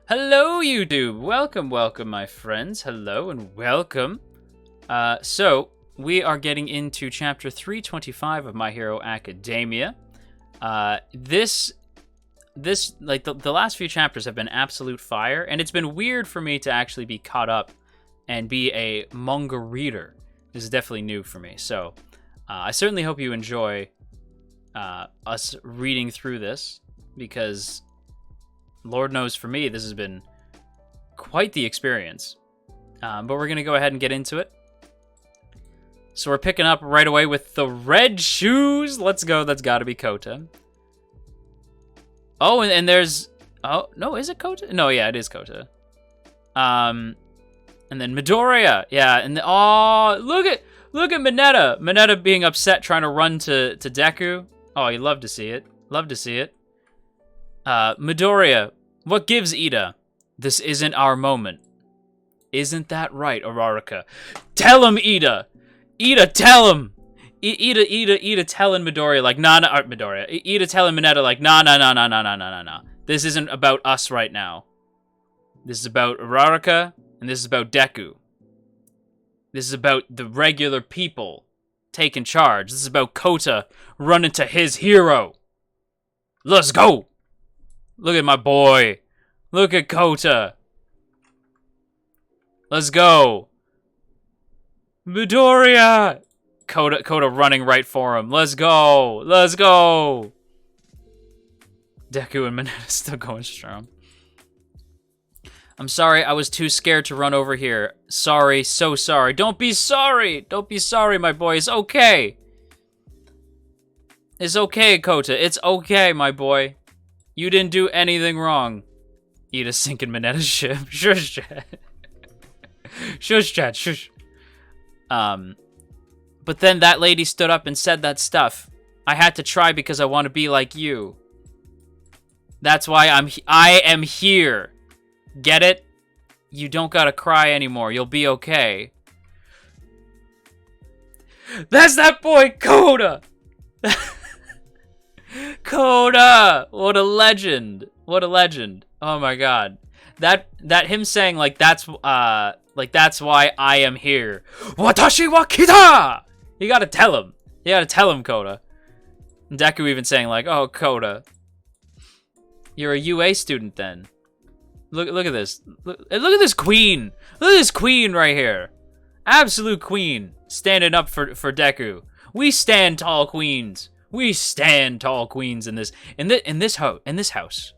Hello, YouTube! Welcome, welcome, my friends. Hello and welcome. So, we are getting into chapter 325 of My Hero Academia. This the last few chapters have been absolute fire, and it's been weird for me to actually be caught up and be a manga reader. This is definitely new for me, so I certainly hope you enjoy us reading through this, because Lord knows for me, this has been quite the experience. But we're going to go ahead and get into it. So we're picking up right away with the red shoes. Let's go. That's got to be Kota. Oh, and there's... Oh, no, is it Kota? No, yeah, it is Kota. And then Midoriya. Yeah, and oh, look at Mineta. Mineta being upset trying to run to Deku. Oh, you love to see it. Love to see it. Midoriya, what gives Ida? This isn't our moment. Isn't that right, Araraka? Tell him, Ida! Ida, tell him! Ida telling Midoriya, like, nah, Midoriya. Ida telling Mineta, like, nah. This isn't about us right now. This is about Araraka, and this is about Deku. This is about the regular people taking charge. This is about Kota running to his hero. Let's go! Look at my boy. Look at Kota. Let's go. Midoriya. Kota running right for him. Let's go. Let's go. Deku and Mineta still going strong. I'm sorry, I was too scared to run over here. Sorry, so sorry. Don't be sorry. Don't be sorry, my boy. It's okay. It's okay, Kota. It's okay, my boy. You didn't do anything wrong. Ida sinking Mineta's ship. Shush, chat. Shush, chat. Shush. But then that lady stood up and said that stuff. I had to try because I want to be like you. That's why I am here. Get it? You don't gotta cry anymore. You'll be okay. That's that boy, Kota! Kota! What a legend. What a legend. Oh my god. That him saying that's why I am here. Watashi wa kita! You gotta tell him. You gotta tell him, Kota. And Deku even saying oh, Kota. You're a UA student then. Look at this. Look at this queen. Look at this queen right here. Absolute queen. Standing up for Deku. We stand tall queens. We stand tall queens in this house, in this home,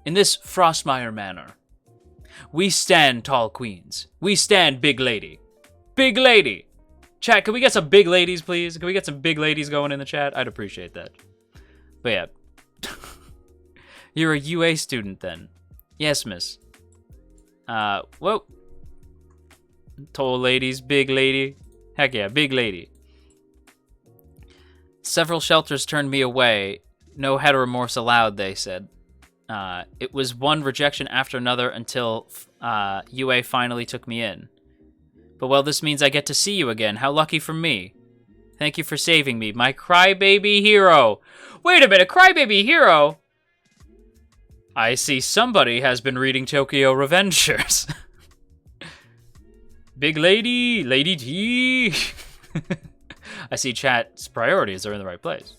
in this Frostmire Manor. We stand tall queens. We stand big lady. Big lady. Chat, can we get some big ladies, please? Can we get some big ladies going in the chat? I'd appreciate that. But yeah. You're a UA student then. Yes, miss. Whoa. Tall ladies, big lady. Heck yeah, big lady. Several shelters turned me away. No heteromorphs allowed, they said. It was one rejection after another until UA finally took me in. But well, this means I get to see you again. How lucky for me. Thank you for saving me, my crybaby hero. Wait a minute, crybaby hero? I see somebody has been reading Tokyo Revengers. Big lady, Lady T. I see chat's priorities are in the right place.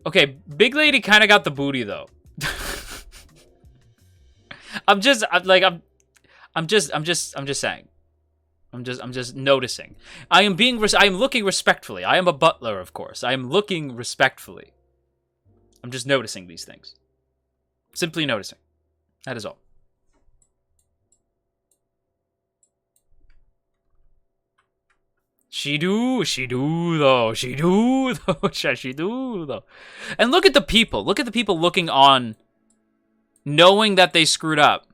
Okay, big lady kind of got the booty though. I'm just saying. I'm just noticing. I am looking respectfully. I am a butler, of course. I am looking respectfully. I'm just noticing these things. Simply noticing. That is all. She do though. And look at the people. Look at the people looking on, knowing that they screwed up.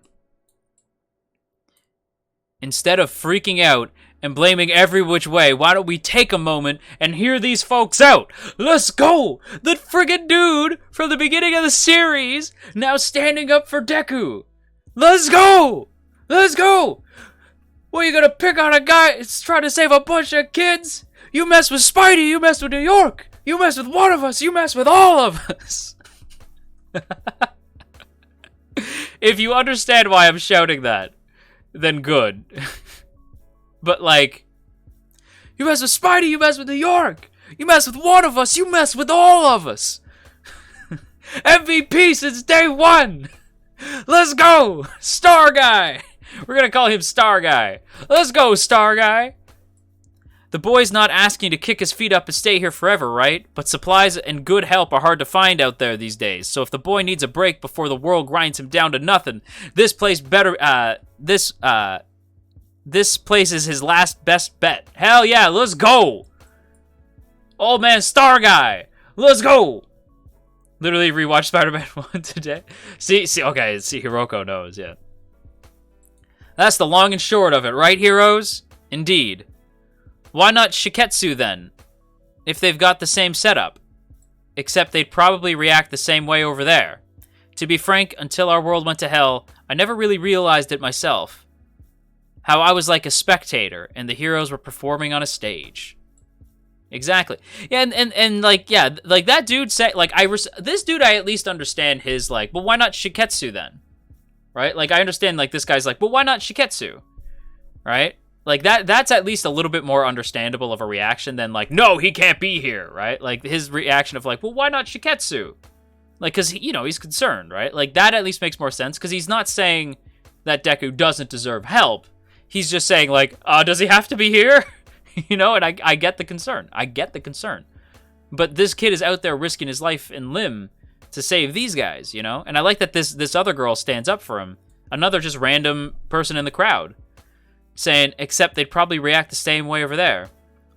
Instead of freaking out and blaming every which way, why don't we take a moment and hear these folks out? Let's go! The friggin' dude from the beginning of the series now standing up for Deku. Let's go! Let's go! What, you gonna pick on a guy that's trying to save a bunch of kids? You mess with Spidey, you mess with New York. You mess with one of us, you mess with all of us. If you understand why I'm shouting that, then good. But like, you mess with Spidey, you mess with New York. You mess with one of us, you mess with all of us. MVP since day one. Let's go, Star Guy. We're gonna call him Star Guy. Let's go, Star Guy. The boy's not asking to kick his feet up and stay here forever, right? But supplies and good help are hard to find out there these days. So if the boy needs a break before the world grinds him down to nothing, this place this place is his last best bet. Hell yeah, let's go. Old man Star Guy. Let's go. Literally rewatched Spider-Man 1 today. See, okay, Hiroko knows, yeah. That's the long and short of it, right, heroes? Indeed. Why not Shiketsu, then? If they've got the same setup. Except they'd probably react the same way over there. To be frank, until our world went to hell, I never really realized it myself. How I was like a spectator, and the heroes were performing on a stage. Exactly. Yeah, and like, yeah, like that dude said, like, this dude, I at least understand his, like, well, why not Shiketsu then? Right? Like, I understand, like, this guy's like, well, why not Shiketsu? Right? Like, that's at least a little bit more understandable of a reaction than, like, no, he can't be here, right? Like, his reaction of, like, well, why not Shiketsu? Like, because, you know, he's concerned, right? Like, that at least makes more sense, because he's not saying that Deku doesn't deserve help. He's just saying, like, does he have to be here? You know, and I get the concern. I get the concern. But this kid is out there risking his life and limb to save these guys, you know? And I like that this other girl stands up for him. Another just random person in the crowd. Saying, except they'd probably react the same way over there.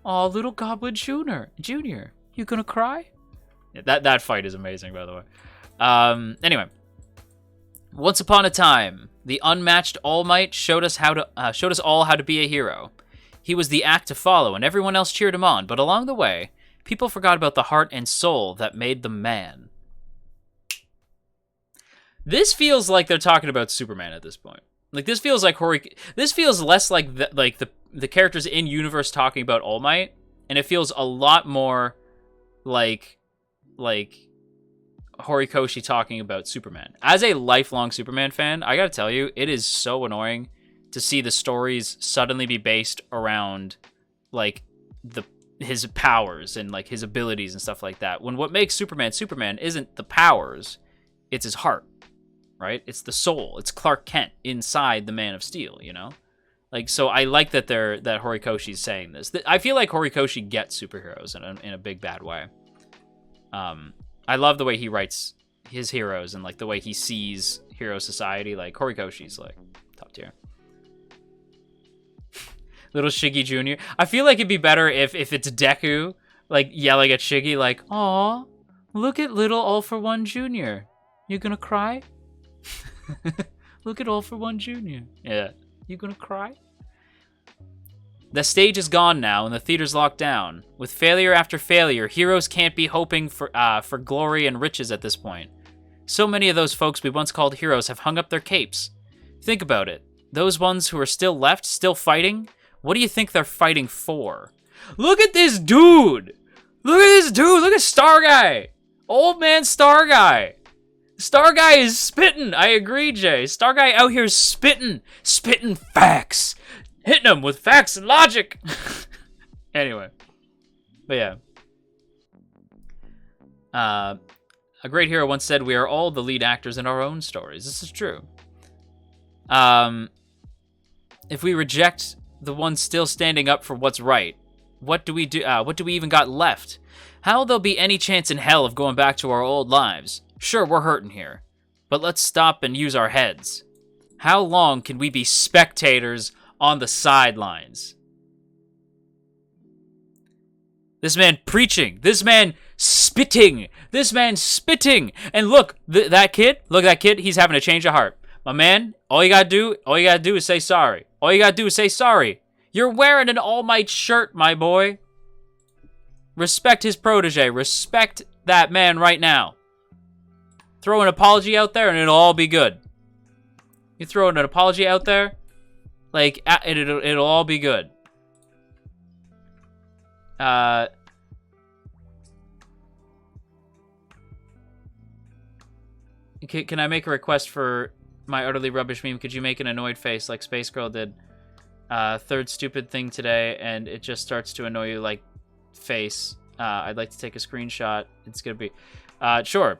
Aw, little Goblin Junior, you gonna cry? Yeah, that fight is amazing, by the way. Anyway. Once upon a time, the unmatched All Might showed us all how to be a hero. He was the act to follow, and everyone else cheered him on. But along the way, people forgot about the heart and soul that made them man. This feels like they're talking about Superman at this point. Like, this feels like this feels less like the characters in universe talking about All Might, and it feels a lot more like Horikoshi talking about Superman. As a lifelong Superman fan, I gotta tell you, it is so annoying to see the stories suddenly be based around like his powers and like his abilities and stuff like that. When what makes Superman isn't the powers, it's his heart. Right? It's the soul. It's Clark Kent inside the Man of Steel, you know? Like, so I like that that Horikoshi's saying this. I feel like Horikoshi gets superheroes in a big bad way. I love the way he writes his heroes and like the way he sees hero society. Like, Horikoshi's like top tier. Little Shiggy Jr. I feel like it'd be better if it's Deku like yelling at Shiggy like, "Aw, look at little All for One Jr. You gonna cry? Look at All for One Jr. Yeah. You gonna cry?" The stage is gone now, and the theater's locked down. With failure after failure, heroes can't be hoping for glory and riches at this point. So many of those folks we once called heroes have hung up their capes. Think about it. Those ones who are still left, still fighting, what do you think they're fighting for? Look at this dude! Look at this dude! Look at Star Guy! Old man Star Guy! Star Guy is spitting. I agree, Jay. Star Guy out here is spitting facts, hitting them with facts and logic. Anyway, but yeah. A great hero once said, "We are all the lead actors in our own stories." This is true. If we reject the ones still standing up for what's right, what do we do? What do we even got left? How there'll be any chance in hell of going back to our old lives? Sure, we're hurting here, but let's stop and use our heads. How long can we be spectators on the sidelines? This man preaching, this man spitting, and look, that kid, he's having a change of heart. My man, all you gotta do is say sorry. All you gotta do is say sorry. You're wearing an All Might shirt, my boy. Respect his protege. Respect that man right now. Throw an apology out there and it'll all be good. You throw an apology out there, like, it'll all be good. Can I make a request for my utterly rubbish meme? Could you make an annoyed face like Space Girl did? Third stupid thing today, and it just starts to annoy you like face. I'd like to take a screenshot. It's gonna be... sure.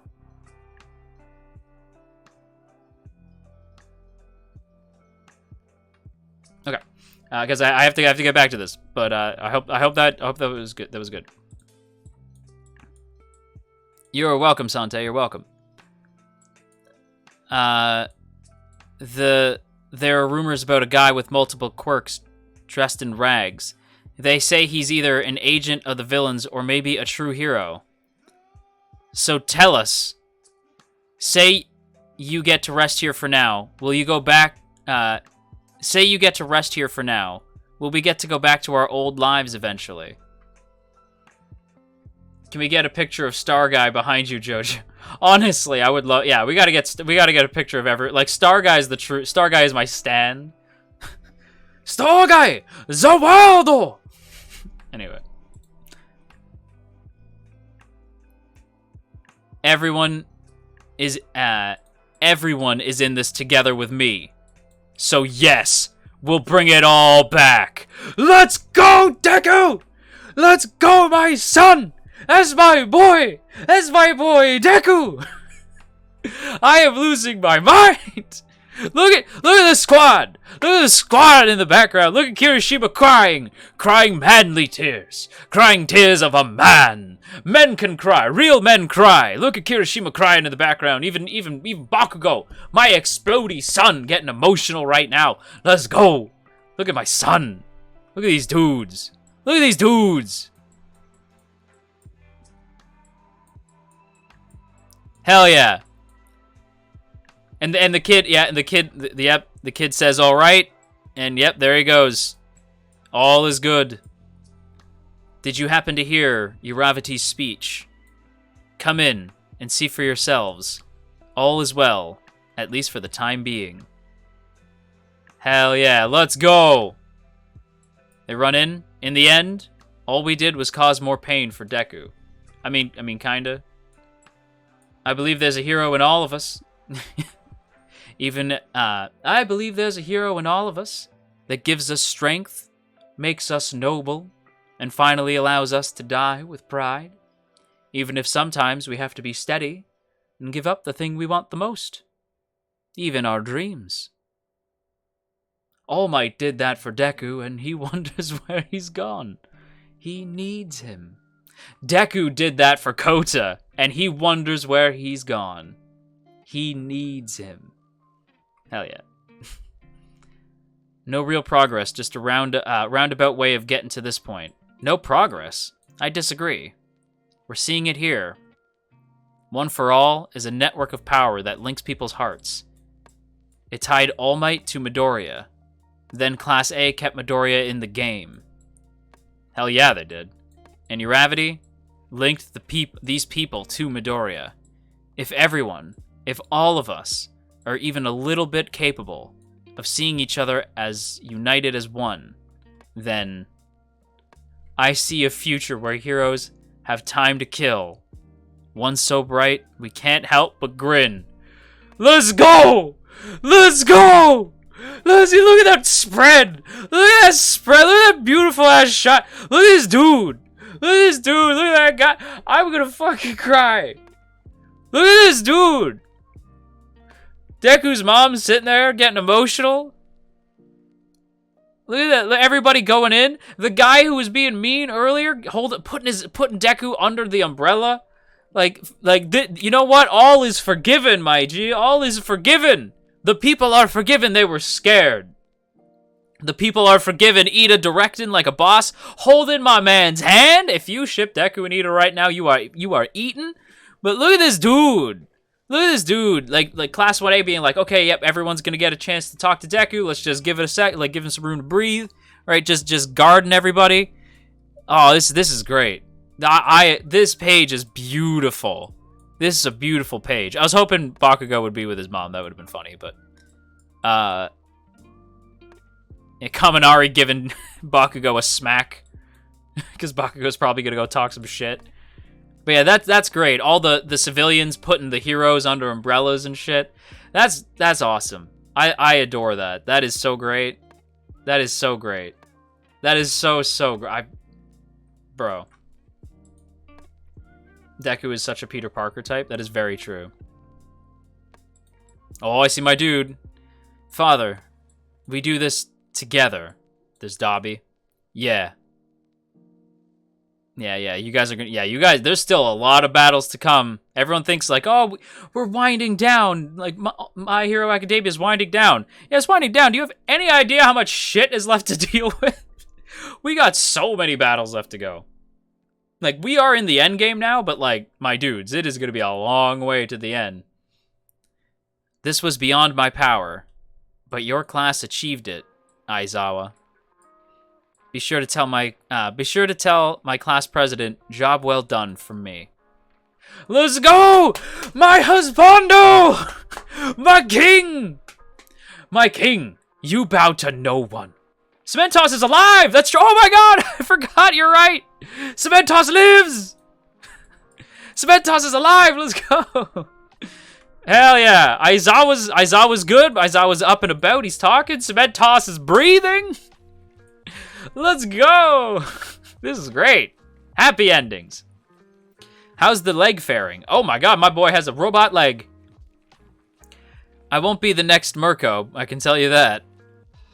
Okay. Because I have to get back to this, but I hope that was good. That was good. You're welcome, Sante. You're welcome. There are rumors about a guy with multiple quirks dressed in rags. They say he's either an agent of the villains or maybe a true hero. So tell us. Say you get to rest here for now. Will you go back? Say you get to rest here for now. Will we get to go back to our old lives eventually? Can we get a picture of Star Guy behind you, JoJo? Honestly, I would love... Yeah, we gotta get a picture of every... Like, Star Guy is my stan. Star Guy! The world! Anyway. Everyone is in this together with me. So yes, we'll bring it all back. Let's go, Deku! Let's go, my son! That's my boy! That's my boy, Deku! I am losing my mind! Look at the squad! Look at the squad in the background! Look at Kirishima crying! Crying manly tears! Crying tears of a man! Men can cry! Real men cry! Look at Kirishima crying in the background! Even Bakugo! My explodey son getting emotional right now! Let's go! Look at my son! Look at these dudes! Look at these dudes! Hell yeah! And the kid, yeah, and the kid says, all right, and yep, there he goes. All is good. Did you happen to hear Uravati's speech? Come in and see for yourselves. All is well, at least for the time being. Hell yeah, let's go! They run in. In the end, all we did was cause more pain for Deku. I mean, kinda. I believe there's a hero in all of us. I believe there's a hero in all of us that gives us strength, makes us noble, and finally allows us to die with pride. Even if sometimes we have to be steady and give up the thing we want the most. Even our dreams. All Might did that for Deku, and he wonders where he's gone. He needs him. Deku did that for Kota, and he wonders where he's gone. He needs him. Hell yeah. No real progress, just a roundabout way of getting to this point. No progress? I disagree. We're seeing it here. One for All is a network of power that links people's hearts. It tied All Might to Midoriya. Then Class A kept Midoriya in the game. Hell yeah, they did. And Uravati linked these people to Midoriya. If all of us are even a little bit capable of seeing each other as united as one, then I see a future where heroes have time to kill. One so bright, we can't help but grin. Let's go! Let's go! Look at that spread! Look at that spread! Look at that beautiful ass shot! Look at this dude! Look at this dude! Look at that guy! I'm gonna fucking cry! Look at this dude! Deku's mom's sitting there getting emotional. Look at that! Everybody going in. The guy who was being mean earlier, putting Deku under the umbrella. You know what? All is forgiven, my G. All is forgiven. The people are forgiven. They were scared. The people are forgiven. Ida directing like a boss, holding my man's hand. If you ship Deku and Ida right now, you are eaten. But look at this dude. Look at this dude. Like Class 1A being like, okay, yep, everyone's gonna get a chance to talk to Deku. Let's just give it a sec. Like, give him some room to breathe. Right? Just guarding everybody. Oh, this is great. This page is beautiful. This is a beautiful page. I was hoping Bakugo would be with his mom. That would have been funny, but... Kaminari giving Bakugo a smack. Because Bakugo's probably gonna go talk some shit. But yeah, that's great. All the civilians putting the heroes under umbrellas and shit. That's awesome. I adore that. That is so great. That is so great. That is so great. Bro. Deku is such a Peter Parker type. That is very true. Oh, I see my dude. Father, we do this together. There's Dobby. Yeah. Yeah, you guys are gonna... Yeah, you guys... There's still a lot of battles to come. Everyone thinks like, oh, we're winding down. Like, My Hero Academia is winding down. Yeah, it's winding down. Do you have any idea how much shit is left to deal with? We got so many battles left to go. Like, we are in the end game now, but like, my dudes, it is gonna be a long way to the end. This was beyond my power, but your class achieved it, Aizawa. Be sure to tell my class president, job well done from me. Let's go! My husbando! My king! My king, you bow to no one. Cementos is alive! That's true. Oh my god! I forgot, you're right! Cementos lives! Cementos is alive! Let's go! Hell yeah. Aizawa's good. Aizawa's up and about. He's talking. Cementos is breathing. Let's go! This is great. Happy endings. How's the leg faring? Oh my god, my boy has a robot leg. I won't be the next Mirko, I can tell you that.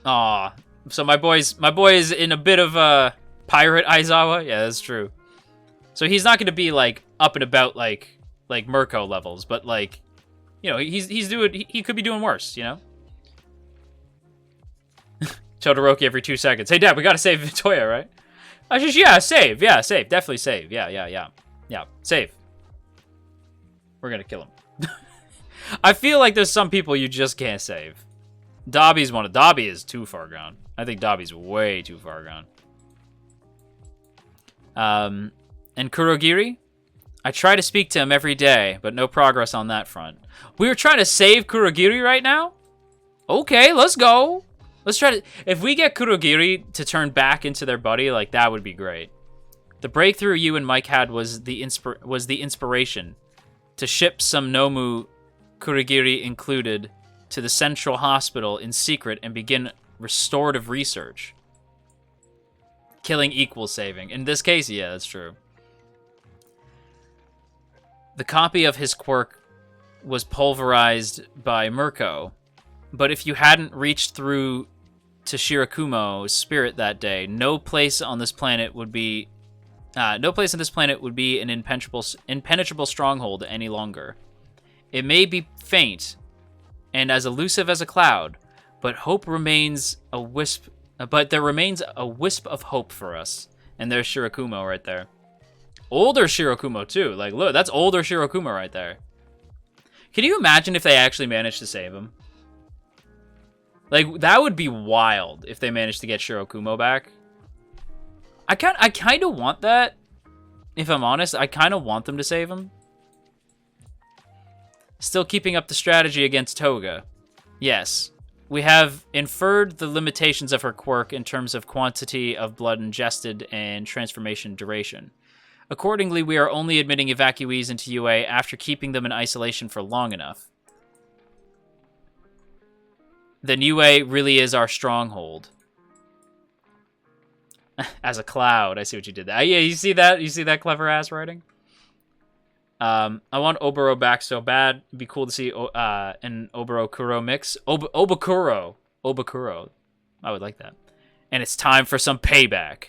Aw. So my boy's in a bit of a pirate Aizawa? Yeah, that's true. So he's not gonna be like up and about like Mirko levels, but like, you know, he could be doing worse, you know? Todoroki every 2 seconds. Hey, Dad, we gotta save Vitoya, right? Yeah, save. Yeah, save. Definitely save. Yeah. Save. We're gonna kill him. I feel like there's some people you just can't save. Dobby is too far gone. I think Dobby's way too far gone. And Kurogiri? I try to speak to him every day, but no progress on that front. We were trying to save Kurogiri right now? Okay, let's go. Let's try to... If we get Kurogiri to turn back into their buddy, like, that would be great. The breakthrough you and Mike had was the inspiration to ship some Nomu, Kurogiri included, to the central hospital in secret and begin restorative research. Killing equals saving. In this case, yeah, that's true. The copy of his quirk was pulverized by Mirko, but if you hadn't reached through to Shirakumo's spirit that day, no place on this planet would be an impenetrable stronghold any longer. It may be faint and as elusive as a cloud, but hope remains a wisp. But there remains a wisp of hope for us. And there's Shirakumo right there. Older Shirakumo too. Like, look, that's older Shirakumo right there. Can you imagine if they actually managed to save him? Like, that would be wild if they managed to get Shirakumo back. I kind of want that. If I'm honest, I kind of want them to save him. Still keeping up the strategy against Toga. Yes. We have inferred the limitations of her quirk in terms of quantity of blood ingested and transformation duration. Accordingly, we are only admitting evacuees into UA after keeping them in isolation for long enough. Then UA really is our stronghold. As a cloud. I see what you did there. Yeah, you see that? You see that clever ass writing? I want Oboro back so bad. It'd be cool to see an Oboro-Kuro mix. Obakuro. I would like that. And it's time for some payback.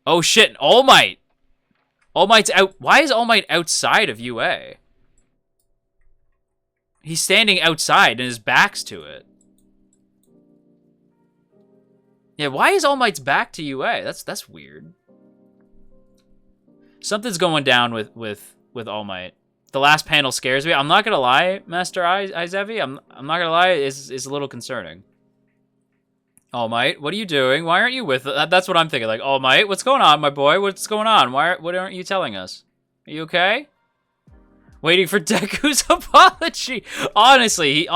Oh shit, All Might! All Might's out. Why is All Might outside of UA? He's standing outside and his back's to it. Yeah, why is All Might's back to UA? That's weird. Something's going down with All Might. The last panel scares me. I'm not gonna lie, Master Izevi. I'm not gonna lie. It's a little concerning. All Might, what are you doing? Why aren't you with? That's what I'm thinking. Like, All Might, what's going on, my boy? What's going on? What aren't you telling us? Are you okay? Waiting for Deku's apology. Honestly.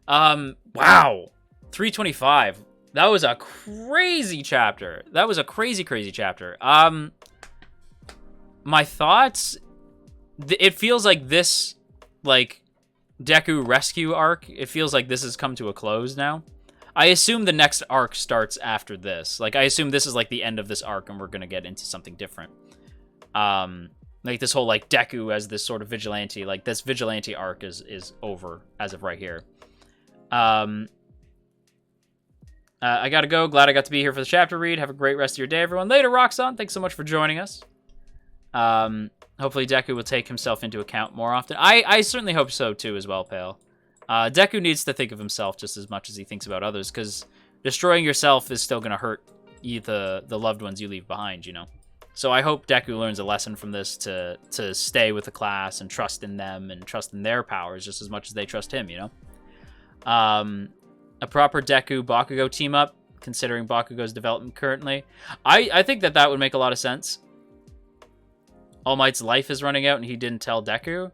Wow. 325. That was a crazy chapter. That was a crazy chapter. My thoughts, it feels like this, like, Deku rescue arc, it feels like this has come to a close now. I assume the next arc starts after this. Like, I assume this is, like, the end of this arc, and we're gonna get into something different. Like, this whole, like, Deku as this sort of vigilante, like, this vigilante arc is over as of right here. I gotta go. Glad I got to be here for the chapter read. Have a great rest of your day, everyone. Later, Roxanne. Thanks so much for joining us. Hopefully Deku will take himself into account more often. I certainly hope so, too, as well, Pale. Deku needs to think of himself just as much as he thinks about others, because destroying yourself is still going to hurt the loved ones you leave behind, you know? So I hope Deku learns a lesson from this to stay with the class and trust in them and trust in their powers just as much as they trust him, you know? A proper Deku-Bakugo team-up, considering Bakugo's development currently. I think that would make a lot of sense. All Might's life is running out and he didn't tell Deku?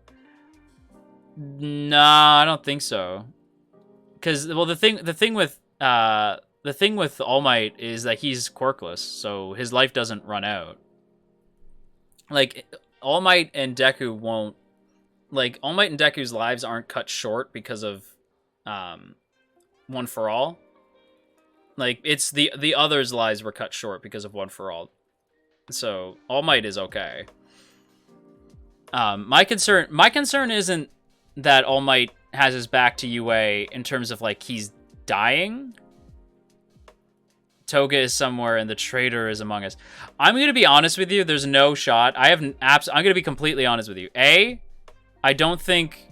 Nah, I don't think so. Because, well, the thing with All Might is that he's quirkless, so his life doesn't run out. Like, All Might and Deku won't... Like, All Might and Deku's lives aren't cut short because of One for All. Like, it's the others' lives were cut short because of One for All. So, All Might is okay. My concern isn't that All Might has his back to UA in terms of, like, he's dying. Toga is somewhere and the traitor is among us. I'm going to be honest with you. There's no shot. I'm going to be completely honest with you. I don't think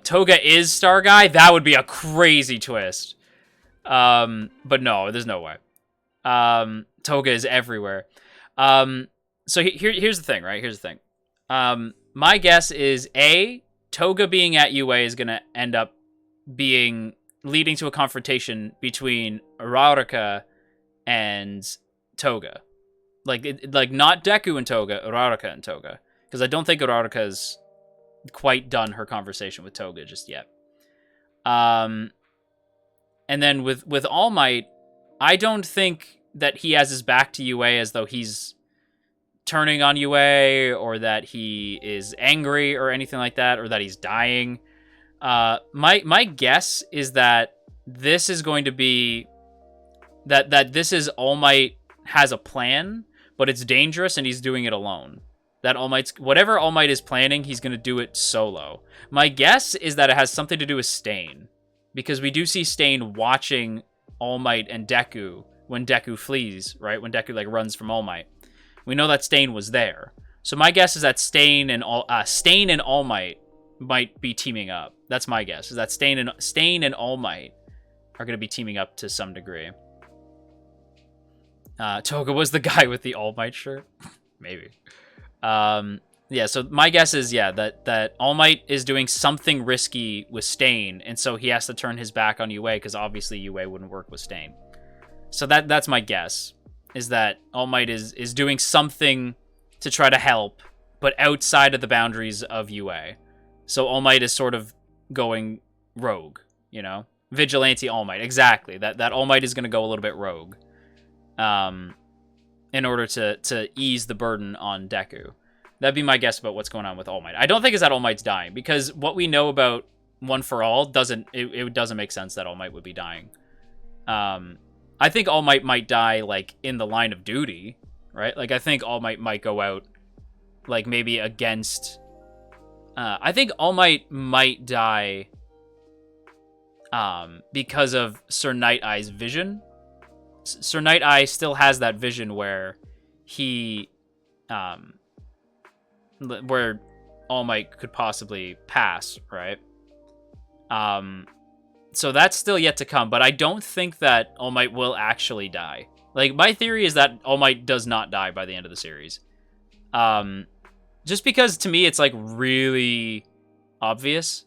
Toga is Star Guy. That would be a crazy twist. But no, there's no way. Toga is everywhere. So here's the thing, right? Here's the thing. My guess is Toga being at UA is going to end up leading to a confrontation between Uraraka and Toga. Like not Deku and Toga, Uraraka and Toga. Because I don't think Uraraka's quite done her conversation with Toga just yet. And then with All Might, I don't think that he has his back to UA as though he's turning on UA or that he is angry or anything like that, or that he's dying. My guess is that this is going to be that this is All Might has a plan, but it's dangerous and he's doing it alone. That whatever All Might is planning, he's going to do it solo. My guess is that it has something to do with Stain, because we do see Stain watching All Might and Deku when Deku flees, right? When Deku like runs from All Might. We know that Stain was there. So my guess is that Stain and All Might be teaming up. That's my guess. Is that Stain and All Might are going to be teaming up to some degree. Toga was the guy with the All Might shirt? Maybe. Yeah, so my guess is, yeah, that All Might is doing something risky with Stain, and so he has to turn his back on UA, because obviously UA wouldn't work with Stain. So that's my guess. Is that All Might is doing something to try to help, but outside of the boundaries of UA. So All Might is sort of going rogue, you know? Vigilante All Might, exactly. That All Might is going to go a little bit rogue. In order to ease the burden on Deku. That'd be my guess about what's going on with All Might. I don't think it's that All Might's dying, because what we know about One for All doesn't make sense that All Might would be dying. I think All Might die, like, in the line of duty, right? Like, I think All Might go out, like, maybe against... I think All Might die because of Sir Night Eye's vision. Sir Night Eye still has that vision where he... where All Might could possibly pass, right? So that's still yet to come, but I don't think that All Might will actually die. Like, my theory is that All Might does not die by the end of the series. Just because, to me, it's, like, really obvious,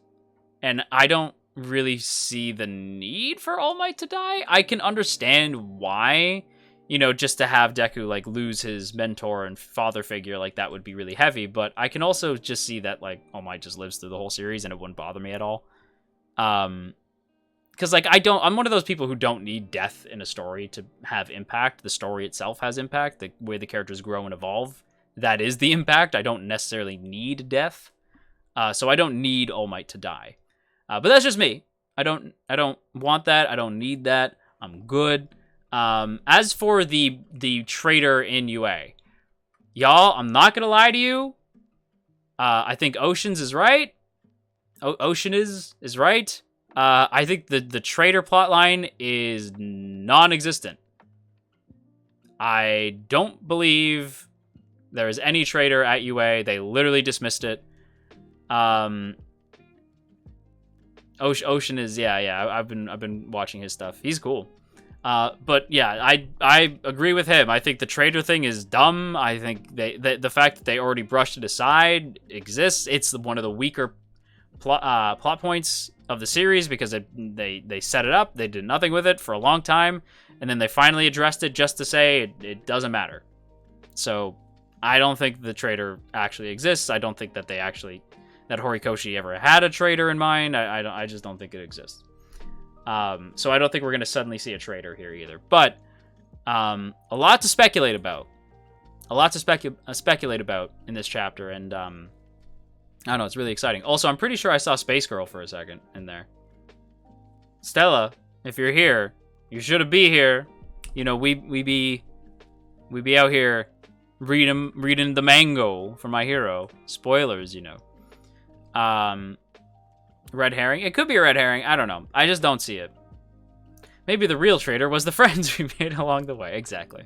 and I don't really see the need for All Might to die. I can understand why, you know, just to have Deku, like, lose his mentor and father figure, like, that would be really heavy, but I can also just see that, like, All Might just lives through the whole series, and it wouldn't bother me at all. because like I'm one of those people who don't need death in a story to have impact. The story itself has impact. The way the characters grow and evolve, that is the impact. I don't necessarily need death, so I don't need All Might to die. But that's just me. I don't want that. I don't need that. I'm good. As for the traitor in UA, y'all, I'm not gonna lie to you. I think Oceans is right. Ocean is right. I think the traitor plotline is non-existent. I don't believe there is any traitor at UA. They literally dismissed it. Ocean is yeah. I've been watching his stuff. He's cool. But yeah, I agree with him. I think the traitor thing is dumb. I think the fact that they already brushed it aside exists. It's one of the weaker plot points of the series because they set it up. They did nothing with it for a long time, and then they finally addressed it just to say it doesn't matter. So I don't think the traitor actually exists. I don't think that that Horikoshi ever had a traitor in mind. I just don't think it exists. So I don't think we're going to suddenly see a traitor here either. But a lot to speculate about. A lot to speculate about in this chapter, and I don't know, it's really exciting. Also, I'm pretty sure I saw Space Girl for a second in there. Stella, if you're here, you should be here. You know, we be out here reading the mango for My Hero. Spoilers, you know. Red herring? It could be a red herring. I don't know. I just don't see it. Maybe the real traitor was the friends we made along the way. Exactly.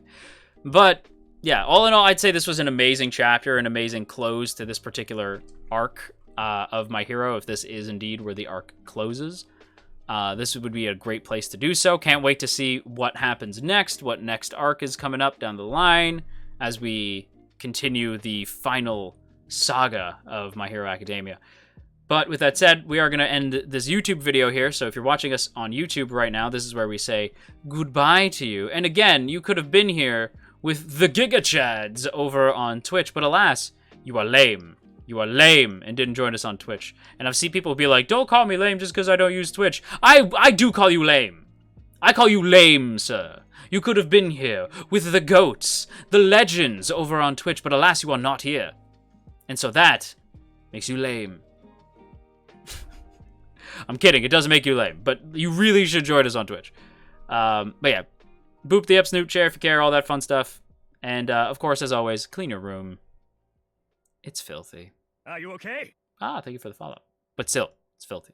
But yeah, all in all, I'd say this was an amazing chapter, an amazing close to this particular arc of My Hero, if this is indeed where the arc closes. This would be a great place to do so. Can't wait to see what happens next, what next arc is coming up down the line as we continue the final saga of My Hero Academia. But with that said, we are going to end this YouTube video here. So if you're watching us on YouTube right now, this is where we say goodbye to you. And again, you could have been here with the Giga Chads over on Twitch, but alas, you are lame. You are lame and didn't join us on Twitch. And I've seen people be like, don't call me lame just because I don't use Twitch. I do call you lame. I call you lame, sir. You could have been here with the goats, the legends over on Twitch, but alas, you are not here. And so that makes you lame. I'm kidding, it doesn't make you lame, but you really should join us on Twitch. But yeah, boop the up snoop chair if you care, all that fun stuff. And of course, as always, clean your room. It's filthy. Are you okay? Thank you for the follow. But still, it's filthy.